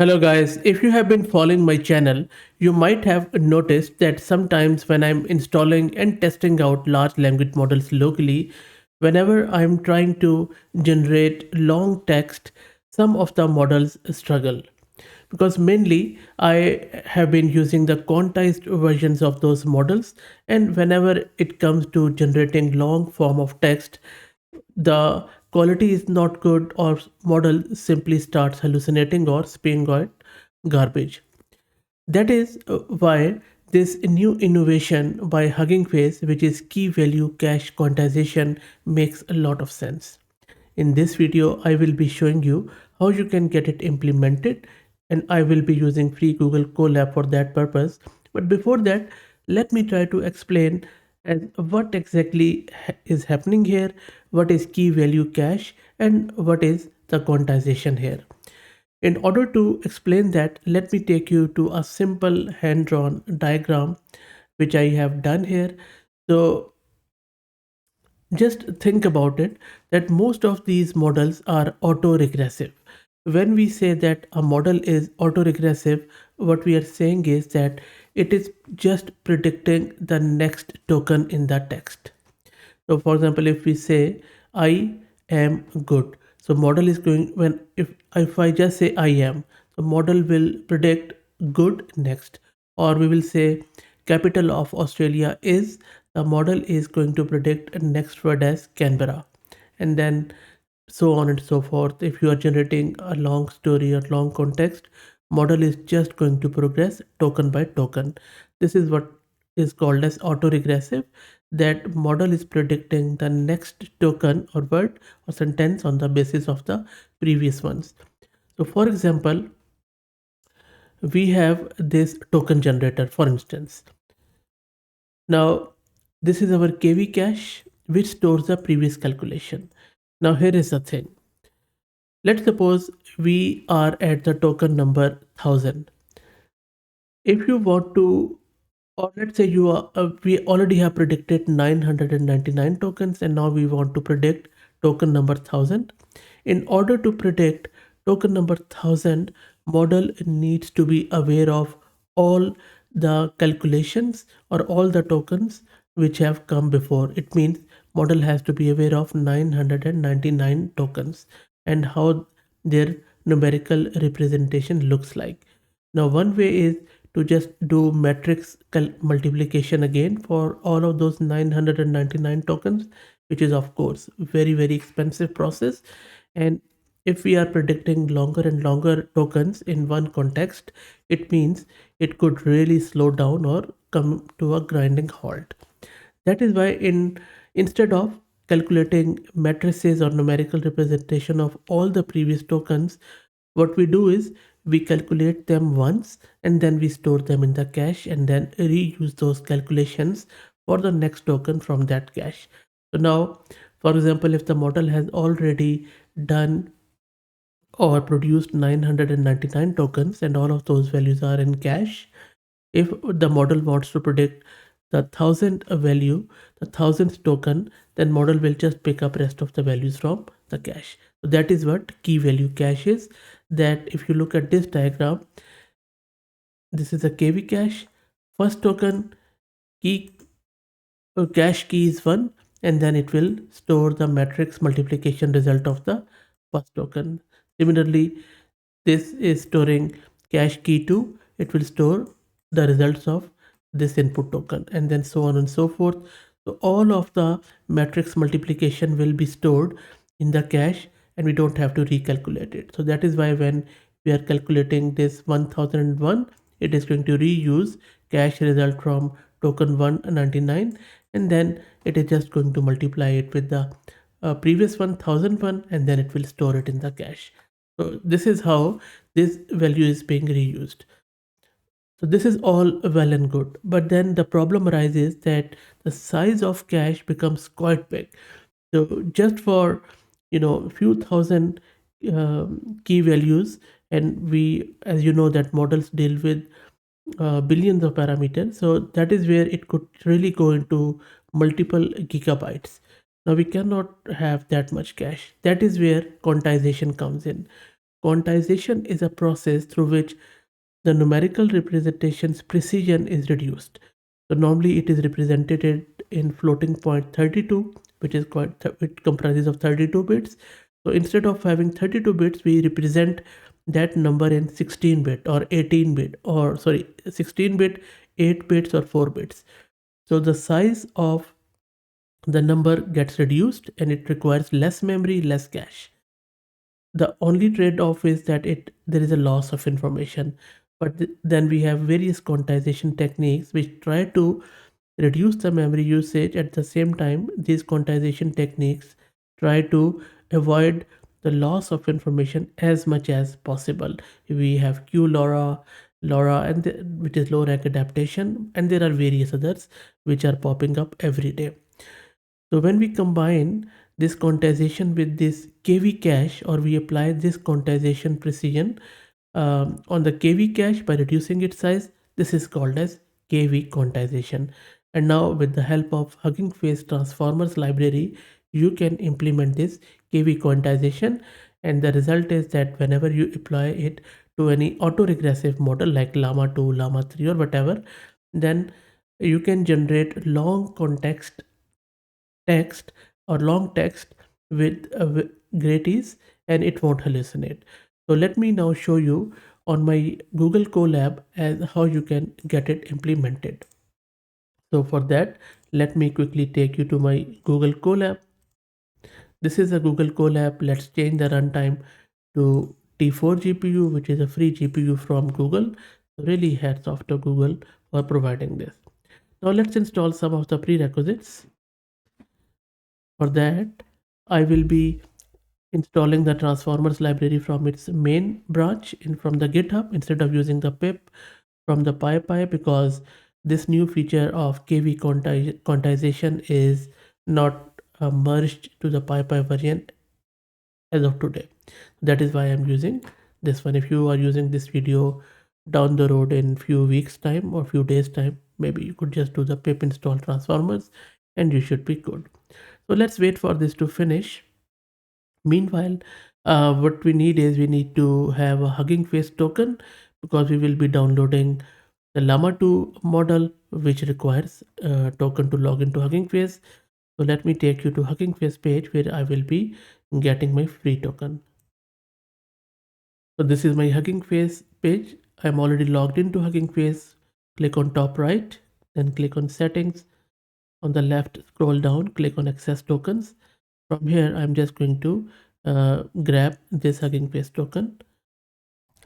Hello guys, if you have been following my channel, you might have noticed that sometimes when I'm installing and testing out large language models locally, whenever I'm trying to generate long text, some of the models struggle. Because mainly I have been using the quantized versions of those models, and whenever it comes to generating long form of text, the quality is not good or model simply starts hallucinating or spewing out garbage. That is why this new innovation by Hugging Face, which is key value cache quantization, makes a lot of sense. In this video, I will be showing you how you can get it implemented, and I will be using free Google Colab for that purpose. But before that, let me try to explain as what exactly is happening here, what is key value cache, and what is the quantization here. In order to explain that, let me take you to a simple hand-drawn diagram which I have done here. So just think about it that most of these models are autoregressive. When we say that a model is autoregressive, what we are saying is that it is just predicting the next token in the text. So for example, if we say I am good, so model is going when if I just say I am, so model will predict good next. Or we will say capital of Australia is, the model is going to predict next word as Canberra, and then so on and so forth. If you are generating a long story or long context, model is just going to progress token by token. This is what is called as autoregressive. That model is predicting the next token or word or sentence on the basis of the previous ones. So for example, we have this token generator, for instance. Now this is our KV cache which stores the previous calculation. Now here is the thing. Let's suppose we are at the token number 1000. If you want to, or let's say you are, we already have predicted 999 tokens, and now we want to predict token number 1000. In order to predict token number 1000, model needs to be aware of all the calculations or all the tokens which have come before. It means model has to be aware of 999 tokens and how their numerical representation looks like. Now one way is to just do matrix multiplication again for all of those 999 tokens, which is of course very expensive process. And if we are predicting longer and longer tokens in one context, it means it could really slow down or come to a grinding halt. That is why instead of calculating matrices or numerical representation of all the previous tokens, what we do is we calculate them once and then we store them in the cache and then reuse those calculations for the next token from that cache. So now, for example, if the model has already done or produced 999 tokens and all of those values are in cache, if the model wants to predict the 1000 value, the 1000th token, then model will just pick up rest of the values from the cache. So that is what key value cache is. That if you look at this diagram, this is a KV cache. First token key cache key is 1, and then it will store the matrix multiplication result of the first token. Similarly, this is storing cache key 2, it will store the results of this input token, and then so on and so forth. So all of the matrix multiplication will be stored in the cache and we don't have to recalculate it. So that is why when we are calculating this 1001, it is going to reuse cache result from token 199, and then it is just going to multiply it with the previous 1001, and then it will store it in the cache. So this is how this value is being reused. So this is all well and good, but then the problem arises that the size of cache becomes quite big. So just for a few thousand key values, and we, as you know, that models deal with billions of parameters. So that is where it could really go into multiple gigabytes. Now we cannot have that much cache. That is where quantization comes in. Quantization is a process through which the numerical representation's precision is reduced. So normally it is represented in floating point 32, which is it comprises of 32 bits. So instead of having 32 bits, we represent that number in 16 bit or 18 bit, or sorry, 16 bit, 8 bits or 4 bits. So the size of the number gets reduced and it requires less memory, less cache. The only trade-off is that there is a loss of information. But then we have various quantization techniques which try to reduce the memory usage. At the same time, these quantization techniques try to avoid the loss of information as much as possible. We have LoRa, and which is low rank adaptation, and there are various others which are popping up every day. So when we combine this quantization with this KV cache, or we apply this quantization precision on the KV cache by reducing its size, this is called as KV quantization. And now with the help of Hugging Face Transformers library, you can implement this KV quantization, and the result is that whenever you apply it to any autoregressive model like Llama 2, Llama 3 or whatever, then you can generate long context text or long text with great ease, and it won't hallucinate. So let me now show you on my Google Colab as how you can get it implemented. So for that, let me quickly take you to my Google Colab. This is a Google Colab. Let's change the runtime to T4 GPU, which is a free GPU from Google. Really hats off to Google for providing this. Now let's install some of the prerequisites. For that, I will be installing the transformers library from its main branch from the GitHub instead of using the pip from the PyPy, because this new feature of KV quantization is not merged to the PyPy version as of today. That is why I'm using this one. If you are using this video down the road in few weeks time or few days time, maybe you could just do the pip install transformers and you should be good. So let's wait for this to finish. Meanwhile, what we need is we need to have a Hugging Face token, because we will be downloading the Llama 2 model, which requires a token to log into Hugging Face. So let me take you to Hugging Face page where I will be getting my free token. So this is my Hugging Face page. I'm already logged into Hugging Face. Click on top right, then click on settings. On the left, scroll down, click on access tokens. From here, I'm just going to grab this Hugging Face token.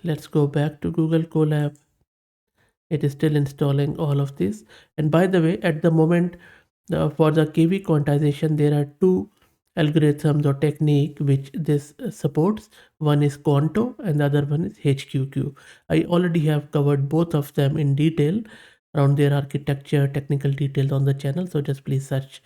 Let's go back to Google Colab. It is still installing all of this. And by the way, at the moment, for the KV quantization, there are two algorithms or technique which this supports. One is Quanto and the other one is HQQ. I already have covered both of them in detail around their architecture, technical details on the channel. So just please search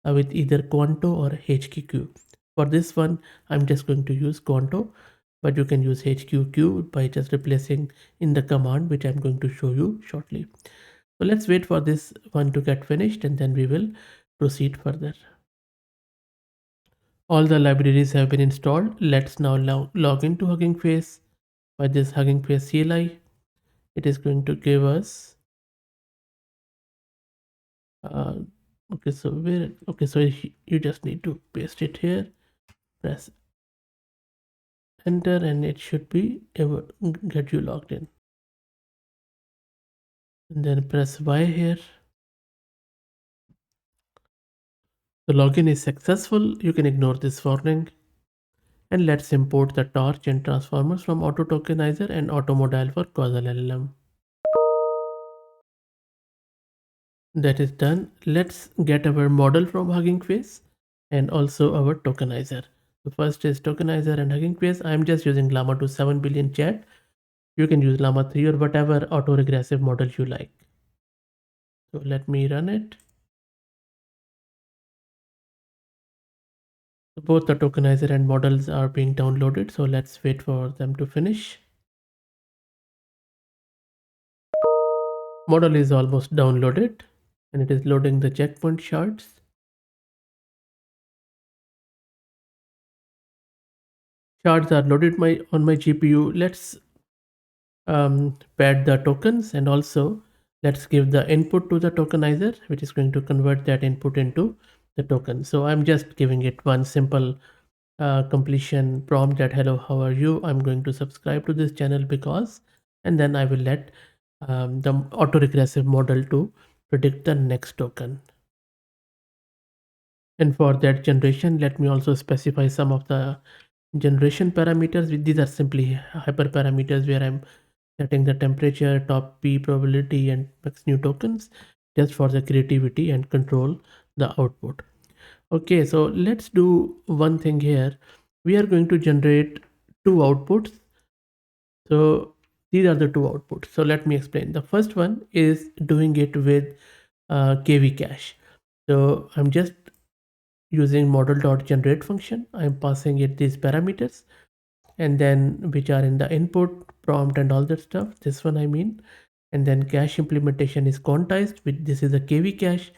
with either Quanto or HQQ. For this one, I'm just going to use Quanto, but you can use HQQ by just replacing in the command, which I'm going to show you shortly. So let's wait for this one to get finished and then we will proceed further. All the libraries have been installed. Let's now log into Hugging Face by this Hugging Face CLI. It is going to give us okay, so you just need to paste it here, press enter, and it should be able to get you logged in. And then press Y here. The login is successful. You can ignore this warning. And let's import the torch and transformers from auto tokenizer and automodal for causal LLM. That is done. Let's get our model from Hugging Face and also our tokenizer. The first is tokenizer and Hugging Face. I'm just using Llama 2 7 billion chat. You can use Llama 3 or whatever autoregressive model you like. So let me run it. Both the tokenizer and models are being downloaded. So let's wait for them to finish. Model is almost downloaded and it is loading the checkpoint shards. Shards are loaded on my GPU. Let's pad the tokens, and also let's give the input to the tokenizer, which is going to convert that input into the token. So I'm just giving it one simple completion prompt that hello, how are you, I'm going to subscribe to this channel because, and then I will let the autoregressive model to predict the next token. And for that generation, let me also specify some of the generation parameters. These are simply hyperparameters where I'm setting the temperature, top P probability, and max new tokens just for the creativity and control the output. Okay, so let's do one thing here. We are going to generate two outputs. So these are the two outputs. So let me explain. The first one is doing it with KV Cache. So I'm just using model.generate function. I'm passing it these parameters, and then which are in the input prompt and all that stuff. This one I mean. And then cache implementation is quantized with this is a KV cache,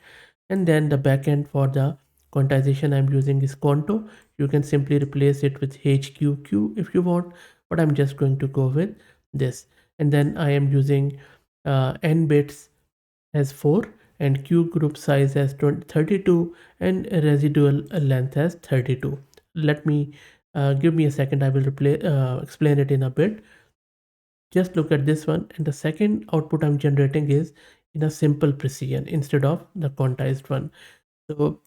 and then the backend for the quantization I'm using is Quanto. You can simply replace it with HQQ if you want, but I'm just going to go with this. And then I am using n bits as 4 and q group size as 32 and residual length as 32. Let me give me a second. I will explain it in a bit. Just look at this one, and the second output I'm generating is in a simple precision instead of the quantized one. So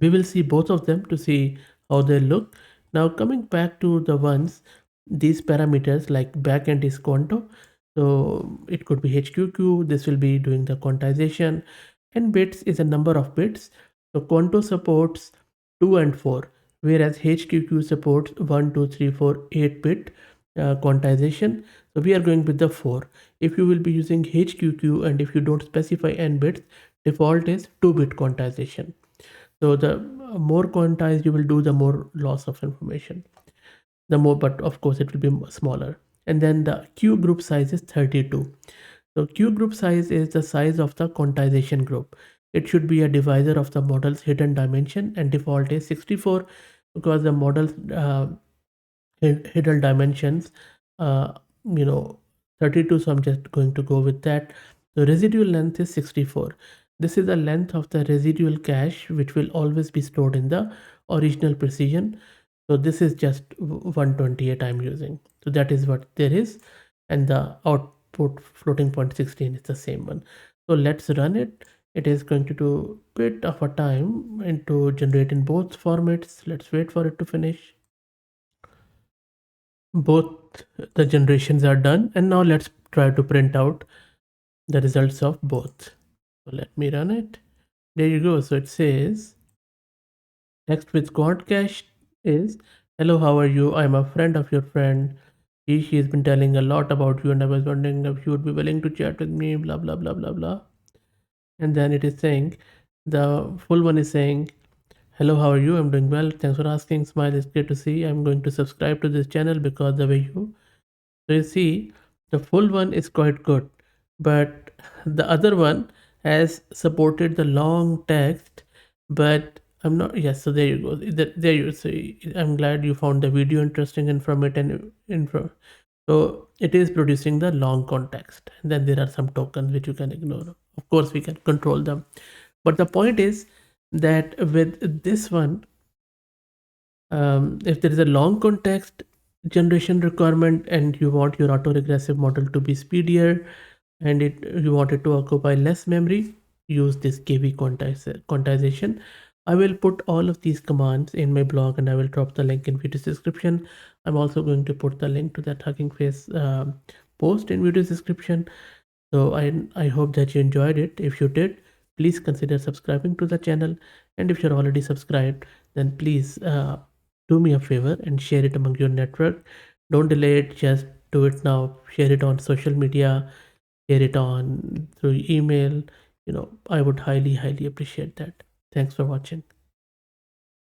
we will see both of them to see how they look. Now coming back to the ones, these parameters like backend is Quanto, so it could be HQQ. This will be doing the quantization, and bits is a number of bits. So Quanto supports 2 and 4, whereas HQQ supports 1 2 3 4 8 bit quantization. So we are going with the 4. If you will be using HQQ and if you don't specify n bits, default is 2-bit quantization. So the more quantized you will do, the more loss of information, the more, but of course it will be smaller. And then the q group size is 32. So q group size is the size of the quantization group. It should be a divisor of the model's hidden dimension, and default is 64 because the model's hidden dimensions, uh, you know 32, so I'm just going to go with that. The residual length is 64. This is the length of the residual cache which will always be stored in the original precision. So this is just 128 I'm using, so that is what there is. And the output floating point 16 is the same one. So let's run it. It is going to do a bit of a time and to generate in both formats. Let's wait for it to finish. Both the generations are done, and now let's try to print out the results of both. So let me run it. There you go. So it says text with quant cache is hello, how are you, I'm a friend of your friend. She has been telling a lot about you, and I was wondering if you would be willing to chat with me, blah blah blah blah blah. And then it is saying, the full one is saying, hello, how are you, I'm doing well, thanks for asking, smile, it's great to see, I'm going to subscribe to this channel because the way you. So you see, the full one is quite good, but the other one has supported the long text, but I'm not. Yes, so there you go. There you see. I'm glad you found the video interesting and from it and info. So it is producing the long context, and then there are some tokens which you can ignore. Of course, we can control them, but the point is that with this one, if there is a long context generation requirement and you want your autoregressive model to be speedier and you want it to occupy less memory, use this KV quantization. I will put all of these commands in my blog, and I will drop the link in video description. I'm also going to put the link to that Hugging Face post in video description. So I hope that you enjoyed it. If you did, please consider subscribing to the channel, and if you're already subscribed, then please do me a favor and share it among your network. Don't delay it, just do it now. Share it on social media, share it on through email. I would highly appreciate that. Thanks for watching.